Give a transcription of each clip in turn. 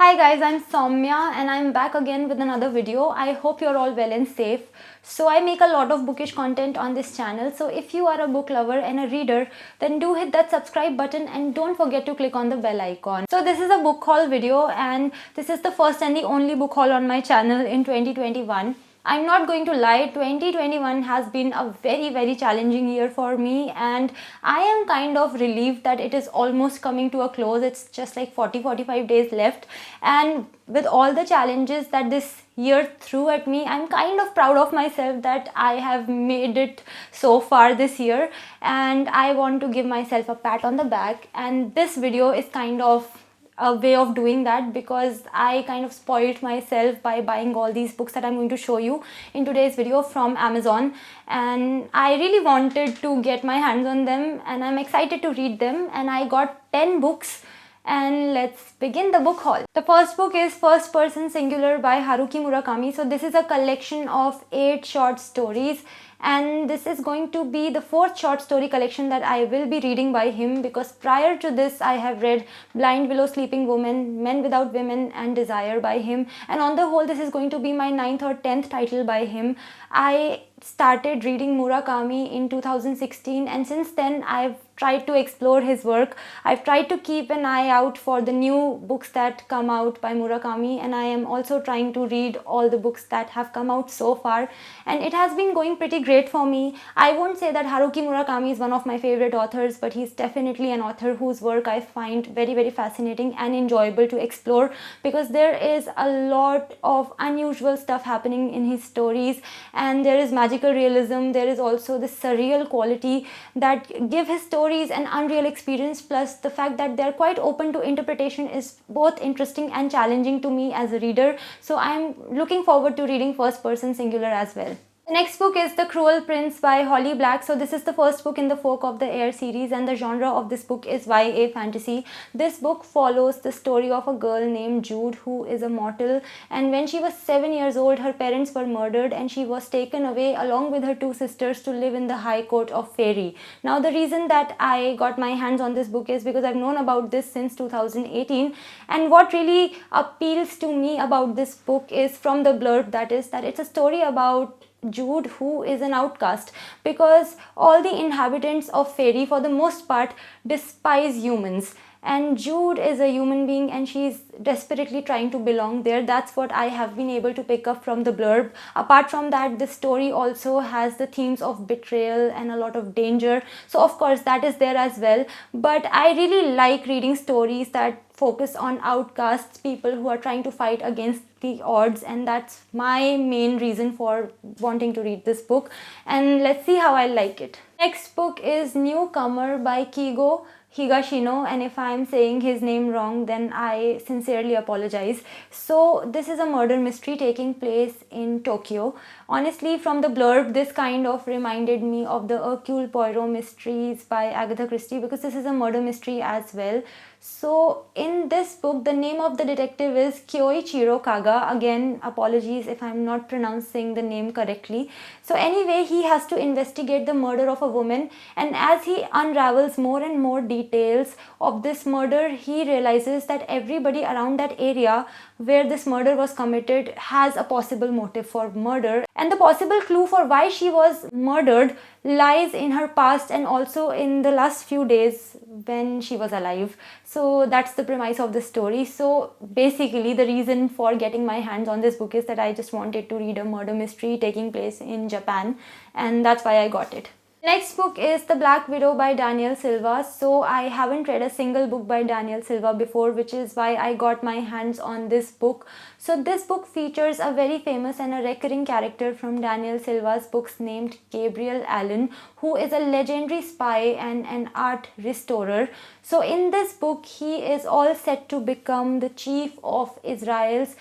Hi guys, I'm Saumya and I'm back again with another video. I hope you're all well and safe. So I make a lot of bookish content on this channel. So if you are a book lover and a reader, then do hit that subscribe button and don't forget to click on the bell icon. So this is a book haul video and this is the first and the only book haul on my channel in 2021. I'm not going to lie, 2021 has been a very challenging year for me and I am kind of relieved that it is almost coming to a close. It's just like 40-45 days left, and with all the challenges that this year threw at me, I'm kind of proud of myself that I have made it so far this year, and I want to give myself a pat on the back. And this video is kind of a way of doing that because I kind of spoiled myself by buying all these books that I'm going to show you in today's video from Amazon, and I really wanted to get my hands on them and I'm excited to read them, and I got 10 books. And let's begin the book haul. The first book is First Person Singular by Haruki Murakami. So this is a collection of 8 short stories, and this is going to be the 4th short story collection that I will be reading by him, because prior to this I have read Blind Willow, Sleeping Woman, Men Without Women and Desire by him, and on the whole this is going to be my 9th or 10th title by him. I started reading Murakami in 2016 and since then I've tried to explore his work. I've tried to keep an eye out for the new books that come out by Murakami, and I am also trying to read all the books that have come out so far, and it has been going pretty great for me. I won't say that Haruki Murakami is one of my favorite authors, but he's definitely an author whose work I find very fascinating and enjoyable to explore, because there is a lot of unusual stuff happening in his stories, and there is magical realism, there is also this surreal quality that give his stories an unreal experience, plus the fact that they're quite open to interpretation is both interesting and challenging to me as a reader. So I'm looking forward to reading First Person Singular as well. The next book is The Cruel Prince by Holly Black. So this is the first book in the Folk of the Air series, and the genre of this book is YA fantasy. This book follows the story of a girl named Jude who is a mortal, and when she was 7 years old her parents were murdered and she was taken away along with her 2 sisters to live in the High Court of Fairy. Now the reason that I got my hands on this book is because I've known about this since 2018, and what really appeals to me about this book is from the blurb, that is that it's a story about Jude, who is an outcast, because all the inhabitants of Fairy for the most part despise humans, and Jude is a human being and she's desperately trying to belong there. That's what I have been able to pick up from the blurb. Apart from that, the story also has the themes of betrayal and a lot of danger, so of course that is there as well. But I really like reading stories that focus on outcasts, people who are trying to fight against the odds, and that's my main reason for wanting to read this book, and let's see how I like it. Next book is Newcomer by Kigo Higashino, and if I am saying his name wrong then I sincerely apologize. So this is a murder mystery taking place in Tokyo. Honestly, from the blurb this kind of reminded me of the Hercule Poirot mysteries by Agatha Christie, because this is a murder mystery as well. So in this book the name of the detective is Kyoichiro Kaga. Again, apologies if I'm not pronouncing the name correctly. So anyway, he has to investigate the murder of a woman, and as he unravels more and more details of this murder, he realizes that everybody around that area where this murder was committed has a possible motive for murder, and the possible clue for why she was murdered lies in her past and also in the last few days when she was alive. So that's the premise of the story. So basically the reason for getting my hands on this book is that I just wanted to read a murder mystery taking place in Japan, and that's why I got it. Next book is The Black Widow by Daniel Silva. So I haven't read a single book by Daniel Silva before, which is why I got my hands on this book. So this book features a very famous and a recurring character from Daniel Silva's books named Gabriel Allen, who is a legendary spy and an art restorer. So in this book he is all set to become the chief of Israel's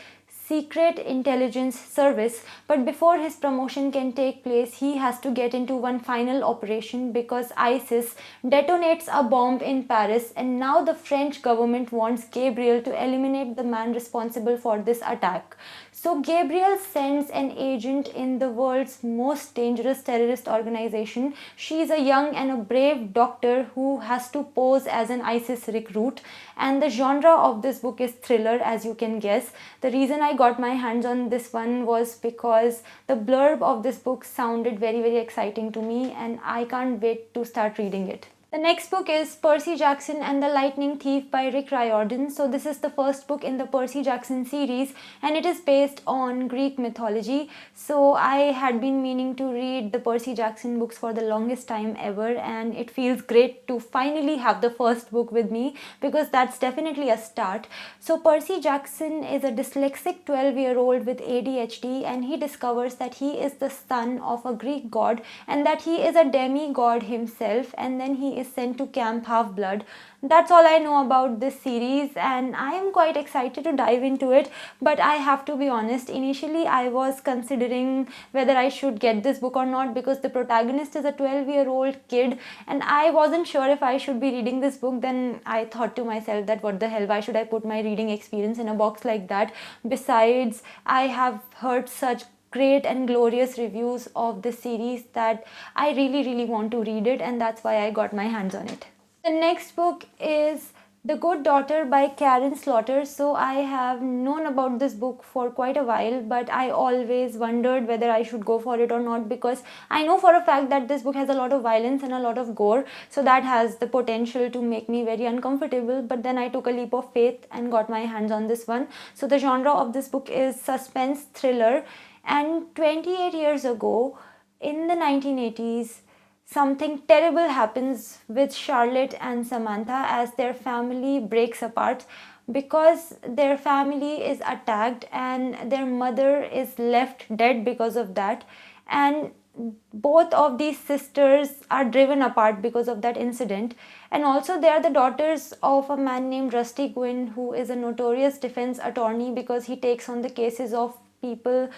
Secret Intelligence Service, but before his promotion can take place he has to get into one final operation because ISIS detonates a bomb in Paris, and now the French government wants Gabriel to eliminate the man responsible for this attack. So Gabriel sends an agent in the world's most dangerous terrorist organization. She is a young and a brave doctor who has to pose as an ISIS recruit, and the genre of this book is thriller, as you can guess. The reason I got my hands on this one was because the blurb of this book sounded very, very exciting to me, and I can't wait to start reading it. The next book is Percy Jackson and the Lightning Thief by Rick Riordan. So this is the first book in the Percy Jackson series, and it is based on Greek mythology. So I had been meaning to read the Percy Jackson books for the longest time ever, and it feels great to finally have the first book with me, because that's definitely a start. So Percy Jackson is a dyslexic 12-year-old with ADHD, and he discovers that he is the son of a Greek god and that he is a demigod himself, and then he is sent to Camp Half-Blood. That's all I know about this series, and I am quite excited to dive into it. But I have to be honest, initially I was considering whether I should get this book or not, because the protagonist is a 12-year-old kid and I wasn't sure if I should be reading this book. Then I thought to myself that what the hell, why should I put my reading experience in a box like that? Besides, I have heard such great and glorious reviews of this series that I really want to read it, and that's why I got my hands on it. The next book is The Good Daughter by Karen Slaughter. So I have known about this book for quite a while, but I always wondered whether I should go for it or not, because I know for a fact that this book has a lot of violence and a lot of gore, so that has the potential to make me very uncomfortable. But then I took a leap of faith and got my hands on this one. So the genre of this book is suspense thriller, and 28 years ago, in the 1980s, something terrible happens with Charlotte and Samantha as their family breaks apart, because their family is attacked and their mother is left dead because of that. And both of these sisters are driven apart because of that incident. And also, they are the daughters of a man named Rusty Gwynn, who is a notorious defense attorney because he takes on the cases of people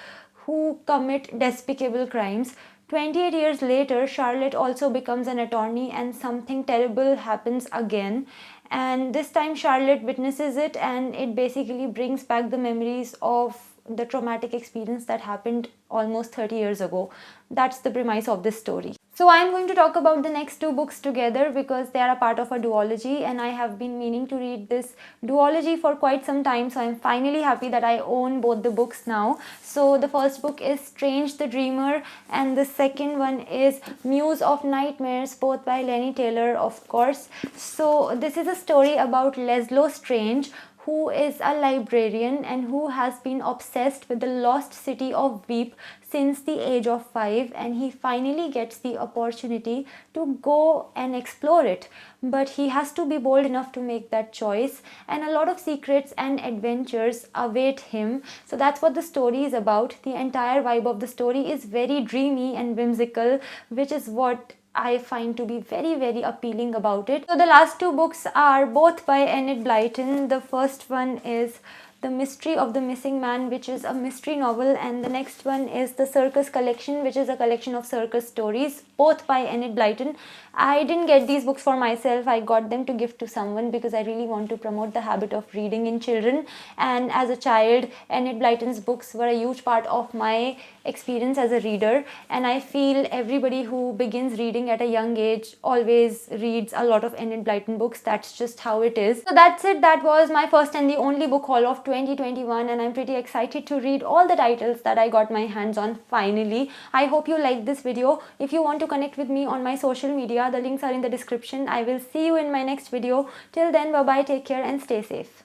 who commit despicable crimes. 28 years later, Charlotte also becomes an attorney, and something terrible happens again. And this time, Charlotte witnesses it, and it basically brings back the memories of the traumatic experience that happened almost 30 years ago. That's the premise of this story. So I'm going to talk about the next two books together because they are a part of a duology, and I have been meaning to read this duology for quite some time. So I'm finally happy that I own both the books now. So the first book is Strange the Dreamer, and the second one is Muse of Nightmares, both by Lenny Taylor, of course. So this is a story about Leslie Strange, who is a librarian and who has been obsessed with the lost city of Veep since the age of 5, and he finally gets the opportunity to go and explore it. But he has to be bold enough to make that choice, and a lot of secrets and adventures await him. So that's what the story is about. The entire vibe of the story is very dreamy and whimsical, which is what I find to be very appealing about it. So the last two books are both by Enid Blyton. The first one is The Mystery of the Missing Man, which is a mystery novel, and the next one is The Circus Collection, which is a collection of circus stories, both by Enid Blyton. I didn't get these books for myself. I got them to gift to someone because I really want to promote the habit of reading in children. And as a child, Enid Blyton's books were a huge part of my experience as a reader, and I feel everybody who begins reading at a young age always reads a lot of Enid Blyton books. That's just how it is. So that's it. That was my first and the only book haul of 2021, and I'm pretty excited to read all the titles that I got my hands on finally. I hope you liked this video. If you want to connect with me on my social media, the links are in the description. I will see you in my next video. Till then, bye bye, take care and stay safe.